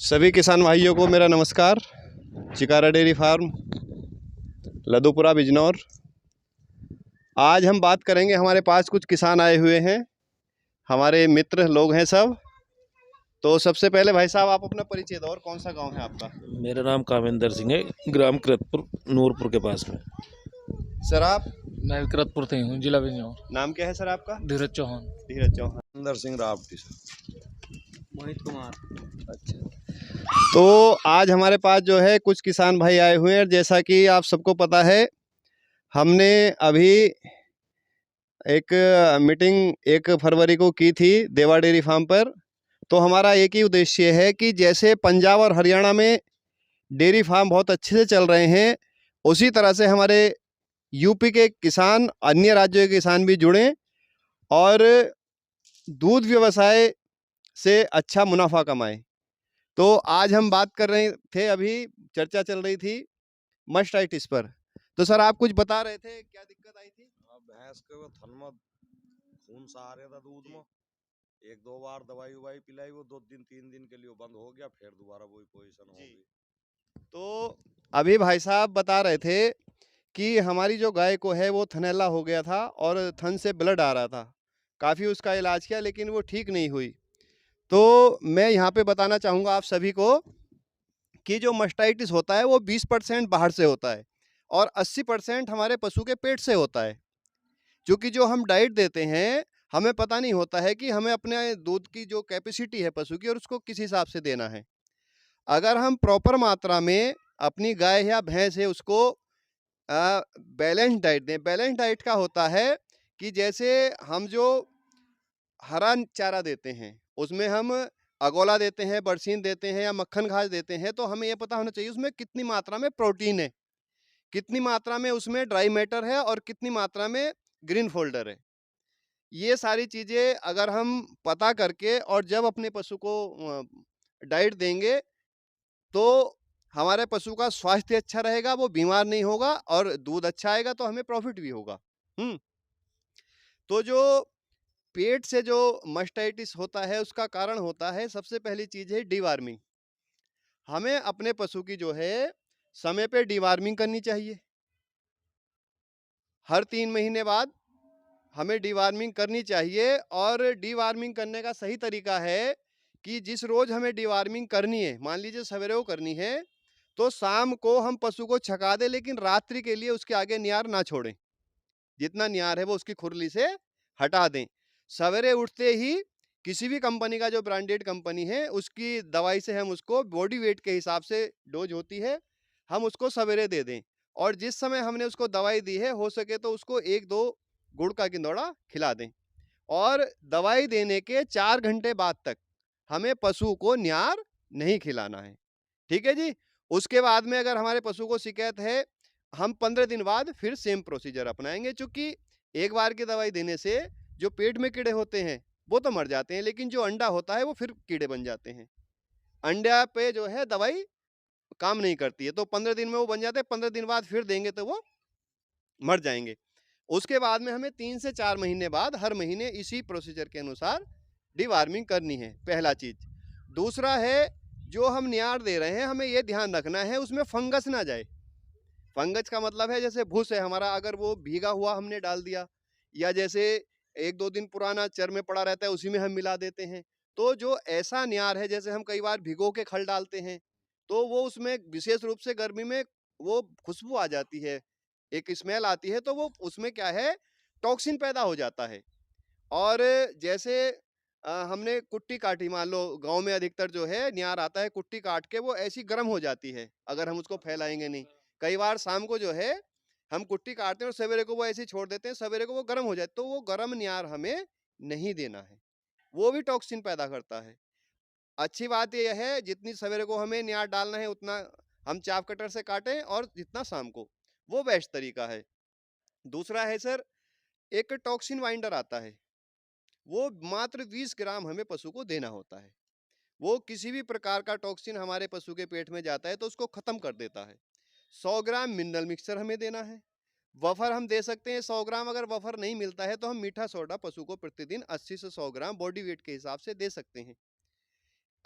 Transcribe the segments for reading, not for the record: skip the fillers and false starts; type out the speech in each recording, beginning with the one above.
सभी किसान भाइयों को मेरा नमस्कार। चिकारा डेयरी फार्म, लदोपुरा, बिजनौर। आज हम बात करेंगे, हमारे पास कुछ किसान आए हुए हैं, हमारे मित्र लोग हैं सब। तो सबसे पहले भाई साहब आप अपना परिचय दो और कौन सा गांव है आपका? मेरा नाम कामेंद्र सिंह है, ग्राम किरतपुर, नूरपुर के पास में। सर आप? मैं किरतपुर से हूँ, जिला बिजनौर। नाम क्या है सर आपका? धीरज चौहान। धीरज चौहान। अंदर सिंह रावटी से। मोहित कुमार। अच्छा, तो आज हमारे पास जो है कुछ किसान भाई आए हुए हैं। जैसा कि आप सबको पता है, हमने अभी एक मीटिंग 1 फरवरी को की थी देवा डेयरी फार्म पर। तो हमारा एक ही उद्देश्य है कि जैसे पंजाब और हरियाणा में डेयरी फार्म बहुत अच्छे से चल रहे हैं, उसी तरह से हमारे यूपी के किसान, अन्य राज्यों के किसान भी जुड़ें और दूध व्यवसाय से अच्छा मुनाफा कमाएं। तो आज हम बात कर रहे थे, अभी चर्चा चल रही थी मस्टाइटिस पर। तो सर आप कुछ बता रहे थे, क्या दिक्कत आई थी? भैंस के वो थन में खून सा आ रहा था दूध में। 1-2 बार दवाई उवाई पिलाई, वो 2 दिन 3 दिन के लिए बंद हो गया, फिर दोबारा वही पोजीशन हो गई। तो अभी भाई साहब बता रहे थे कि हमारी जो गाय को है वो थनैला हो गया था और थन से ब्लड आ रहा था। काफ़ी उसका इलाज किया लेकिन वो ठीक नहीं हुई। तो मैं यहाँ पे बताना चाहूँगा आप सभी को कि जो मस्टाइटिस होता है वो 20% बाहर से होता है और 80% हमारे पशु के पेट से होता है। क्योंकि जो हम डाइट देते हैं, हमें पता नहीं होता है कि हमें अपने दूध की जो कैपेसिटी है पशु की, और उसको किस हिसाब से देना है। अगर हम प्रॉपर मात्रा में अपनी गाय या भैंस है उसको बैलेंस डाइट दें। बैलेंस डाइट का होता है कि जैसे हम जो हरा चारा देते हैं उसमें हम अगोला देते हैं, बरसीन देते हैं या मक्खन घास देते हैं, तो हमें यह पता होना चाहिए उसमें कितनी मात्रा में प्रोटीन है, कितनी मात्रा में उसमें ड्राई मैटर है और कितनी मात्रा में ग्रीन फोल्डर है। ये सारी चीज़ें अगर हम पता करके और जब अपने पशु को डाइट देंगे, तो हमारे पशु का स्वास्थ्य अच्छा रहेगा, वो बीमार नहीं होगा और दूध अच्छा आएगा, तो हमें प्रॉफिट भी होगा। तो जो पेट से जो मस्टाइटिस होता है उसका कारण होता है, सबसे पहली चीज़ है डीवार्मिंग। हमें अपने पशु की जो है समय पे डीवार्मिंग करनी चाहिए। हर 3 महीने बाद हमें डीवार्मिंग करनी चाहिए। और डीवार्मिंग करने का सही तरीका है कि जिस रोज़ हमें डीवार्मिंग करनी है, मान लीजिए सवेरे को करनी है, तो शाम को हम पशु को छका दें, लेकिन रात्रि के लिए उसके आगे नियार ना छोड़ें। जितना नियार है वो उसकी खुरली से हटा दें। सवेरे उठते ही किसी भी कंपनी का, जो ब्रांडेड कंपनी है उसकी दवाई से हम उसको बॉडी वेट के हिसाब से डोज होती है, हम उसको सवेरे दे दें। और जिस समय हमने उसको दवाई दी है, हो सके तो उसको 1-2 गुड़ का गिंदौड़ा खिला दें। और दवाई देने के 4 घंटे बाद तक हमें पशु को नियार नहीं खिलाना है। ठीक है जी। उसके बाद में अगर हमारे पशु को शिकायत है, हम 15 दिन बाद फिर सेम प्रोसीजर अपनाएंगे। चूंकि एक बार की दवाई देने से जो पेट में कीड़े होते हैं वो तो मर जाते हैं, लेकिन जो अंडा होता है वो फिर कीड़े बन जाते हैं। अंडा पे जो है दवाई काम नहीं करती है, तो 15 दिन में वो बन जाते हैं, 15 दिन बाद फिर देंगे तो वो मर जाएंगे। उसके बाद में हमें 3 से 4 महीने बाद हर महीने इसी प्रोसीजर के अनुसार डीवार्मिंग करनी है, पहला चीज। दूसरा है, जो हम नियार दे रहे हैं हमें यह ध्यान रखना है उसमें फंगस ना जाए। फंगस का मतलब है, जैसे भूस है हमारा, अगर वो भीगा हुआ हमने डाल दिया, या जैसे 1-2 दिन पुराना चर में पड़ा रहता है उसी में हम मिला देते हैं, तो जो ऐसा नियार है, जैसे हम कई बार भिगो के खल डालते हैं, तो वो उसमें विशेष रूप से गर्मी में वो खुशबू आ जाती है, एक स्मेल आती है, तो वो उसमें क्या है, टॉक्सिन पैदा हो जाता है। और जैसे हमने कुट्टी काटी, मान लो गांव में अधिकतर जो है नियार आता है, कुट्टी काट के वो ऐसी गर्म हो जाती है अगर हम उसको फैलाएंगे नहीं। कई बार शाम को जो है हम कुट्टी काटते हैं और सवेरे को वो ऐसे ही छोड़ देते हैं, सवेरे को वो गर्म हो जाए, तो वो गर्म नियार हमें नहीं देना है, वो भी टॉक्सिन पैदा करता है। अच्छी बात यह है, जितनी सवेरे को हमें नियार डालना है उतना हम चाप कटर से काटें, और जितना शाम को, वो बेस्ट तरीका है। दूसरा है सर, एक टॉक्सिन वाइंडर आता है, वो मात्र 20 ग्राम हमें पशु को देना होता है। वो किसी भी प्रकार का टॉक्सिन हमारे पशु के पेट में जाता है तो उसको खत्म कर देता है। 100 ग्राम मिनरल मिक्सचर हमें देना है। वफर हम दे सकते हैं 100 ग्राम। अगर वफर नहीं मिलता है तो हम मीठा सोडा पशु को प्रतिदिन 80 से 100 ग्राम बॉडी वेट के हिसाब से दे सकते हैं।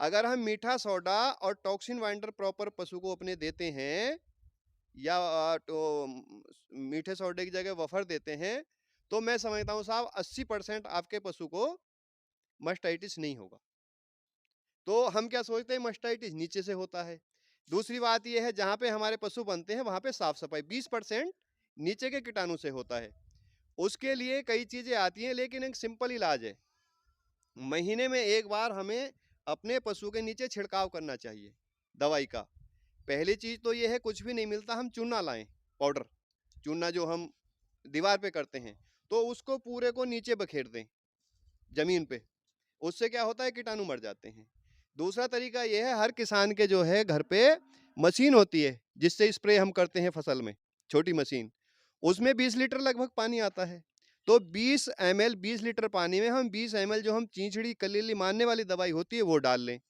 अगर हम मीठा सोडा और टॉक्सिन बाइंडर प्रॉपर पशु को अपने देते हैं या मीठे सोडे की जगह वफर देते हैं, तो मैं समझता हूँ साहब 80% आपके पशु को मास्टाइटिस नहीं होगा। तो हम क्या सोचते हैं, मास्टाइटिस नीचे से होता है। दूसरी बात यह है, जहाँ पे हमारे पशु बनते हैं वहाँ पे साफ सफाई 20% नीचे के कीटाणु से होता है। उसके लिए कई चीजें आती हैं, लेकिन एक सिंपल इलाज है। महीने में एक बार हमें अपने पशु के नीचे छिड़काव करना चाहिए दवाई का। पहली चीज तो ये है, कुछ भी नहीं मिलता हम चूना लाएं, पाउडर चूना जो हम दीवार पे करते हैं, तो उसको पूरे को नीचे बखेर दें जमीन पे। उससे क्या होता है, कीटाणु मर जाते हैं। दूसरा तरीका यह है, हर किसान के जो है घर पे मशीन होती है जिससे स्प्रे हम करते हैं फसल में, छोटी मशीन, उसमें 20 लीटर लगभग पानी आता है। तो 20 ml 20 लीटर पानी में हम 20 ml जो हम चींचड़ी कलीली मारने वाली दवाई होती है वो डाल लें,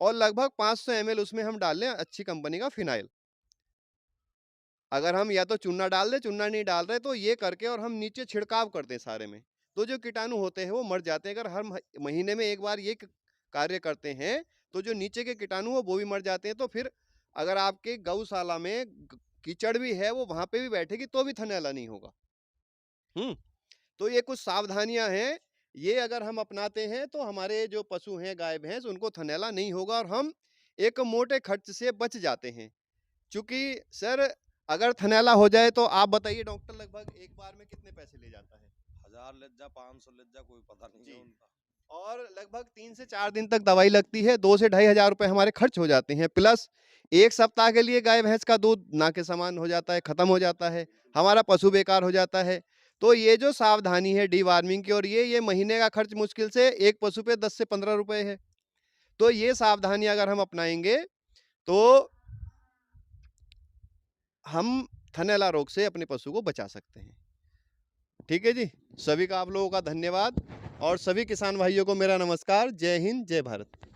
और लगभग 500 ml उसमें हम डाल लें अच्छी कंपनी का फिनाइल। अगर हम या तो चूना डाल दें, चूना नहीं डाल रहे तो ये करके और हम नीचे छिड़काव कर दें सारे में, तो जो कीटाणु होते हैं वो मर जाते हैं। अगर हर महीने में एक बार ये कार्य करते हैं तो जो नीचे के कीटाणु हो वो भी मर जाते हैं। तो फिर अगर आपके गौशाला में कीचड़ भी है, वो वहां पे भी बैठेगी तो भी थनैला नहीं होगा। तो ये कुछ सावधानियां हैं, ये अगर हम अपनाते हैं तो हमारे जो पशु हैं गाय भैंस, उनको थनैला नहीं होगा और हम एक मोटे खर्च से बच जाते हैं। क्योंकि सर अगर थनैला हो जाए तो आप बताइए डॉक्टर लगभग एक बार में कितने पैसे ले जाता है? 1000 ले जा, 500 ले जा, कोई पता नहीं है जी। उनका। और लगभग 3 से 4 दिन तक दवाई लगती है, 2 से 2,500 रुपए हमारे खर्च हो जाते हैं। प्लस 1 सप्ताह के लिए गाय भैंस का दूध ना के समान हो जाता है, खत्म हो जाता है, हमारा पशु बेकार हो जाता है। तो ये जो सावधानी है डीवार्मिंग की, और ये महीने का खर्च मुश्किल से एक पशु पे 10 से 15 रुपए है। तो ये सावधानी अगर हम अपनाएंगे तो हम थनैला रोग से अपने पशु को बचा सकते हैं। ठीक है जी, सभी का आप लोगों का धन्यवाद, और सभी किसान भाइयों को मेरा नमस्कार। जय हिंद, जय भारत।